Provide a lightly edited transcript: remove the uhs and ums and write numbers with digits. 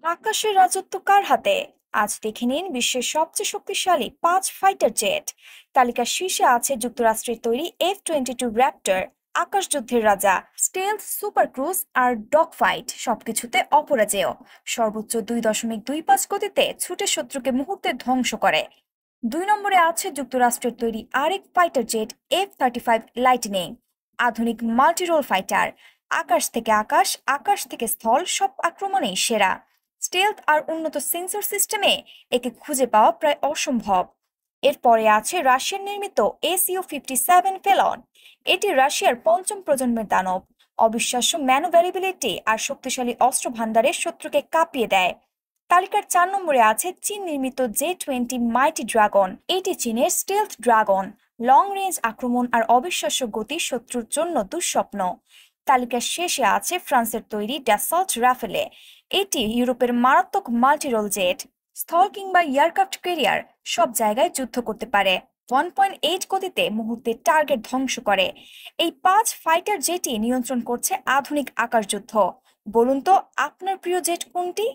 আকাশের রাজত্ব কার হাতে? আজ দেখে নিন বিশ্বের সবচেয়ে শক্তিশালী 5 ফাইটার জেট। তালিকার শীর্ষে আছে যুক্তরাষ্ট্রের তৈরি F-22 র্যাপ্টর, আকাশযুদ্ধের রাজা। স্টেলথ, সুপার ক্রুজ আর ডগ ফাইট সবকিছুতে অপরাজেয়। সর্বোচ্চ 2.25 গতিতে ছুটে শত্রুকে মুহূর্তে ধ্বংস করে। 2 নম্বরে আছে যুক্তরাষ্ট্রের তৈরি আরেক ফাইটার জেট F-35 লাইটনিং, আধুনিক মাল্টিরোল ফাইটার। আকাশ থেকে আকাশ, আকাশ থেকে স্থল সব আক্রমণেই সেরা। স্টেলথ আর উন্নত সেন্সর সিস্টেমে একে খুঁজে পাওয়া প্রায় অসম্ভব। এরপরে আছে রাশিয়ান নির্মিত SU-57 ফেলন। এটি রাশিয়ার পঞ্চম প্রজন্মের দানব। অবিশ্বাস্য ম্যানুভ্যারিবিলিটি আর শক্তিশালী অস্ত্র ভান্ডারে শত্রুকে কাঁপিয়ে দেয়। তালিকার 4 নম্বরে আছে চীন নির্মিত J-20 মাইটি ড্রাগন। এটি চীনের স্টেলথ ড্রাগন। লং রেঞ্জ আক্রমণ আর অবিশ্বাস্য গতি শত্রুর জন্য দুঃস্বপ্ন। তালিকার শেষে আছে ফ্রান্সের তৈরি ড্যাসল্ট রাফেলে। এটি ইউরোপের মারাত্মক মাল্টিরোল জেট। স্থল কিংবা এয়ারক্রাফট ক্যারিয়ার সব জায়গায় যুদ্ধ করতে পারে। 1.8 গতিতে মুহূর্তে টার্গেট ধ্বংস করে। এই 5 ফাইটার জেটই নিয়ন্ত্রণ করছে আধুনিক আকাশযুদ্ধ। বলুন তো আপনার প্রিয় জেট কোনটি?